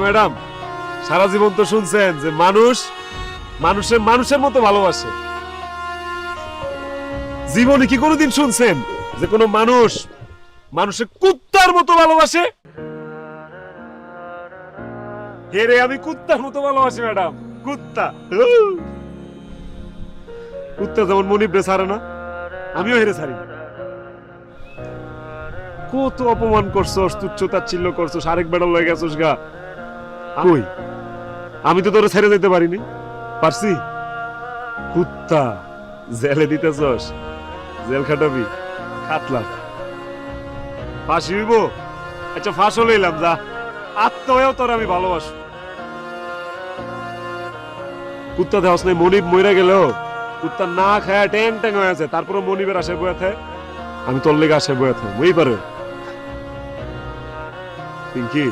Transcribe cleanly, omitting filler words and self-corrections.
Madam, সারা জীবন তো শুনছেন যে মানুষ মানুষের মানুষের মতো ভালোবাসে। জীবনে কি কোনোদিন শুনছেন যে কোনো মানুষ মানুষের কুত্তার মতো ভালোবাসে? হেরে আমি কুত্তার মতো ভালোবাসি ম্যাডাম, কুত্তা। কুত্তা যেমন মনিবরে ছাড়ে না, আমিও হেরে ছাড়ি না। কত অপমান করছস, তুচ্ছতাচ্ছিল্য করছস, আরেক বেড়া লয়ে গেছস গা। কই, আমি তো তোরে ছেড়ে যেতে পারিনি, পারছি? কুত্তা, জেলে দিতেছস, জেল খাটাবি, খাটলাম। ফাঁসি হইব? আচ্ছা ফাঁসও লইলাম, যা। আত্মহয়েও তোর আমি ভালোবাসি। কুত্তা দেওয়াস নাই, মনিব মইরা গেলেও কুত্তা না খায় ট্যাং ট্যাং হয়ে আছে, তারপরে মনিবের আশায় বয়ে থাকে, আমি তোর লেগে আশায় বয়ে থাকি, মই পারে। পিঙ্কি।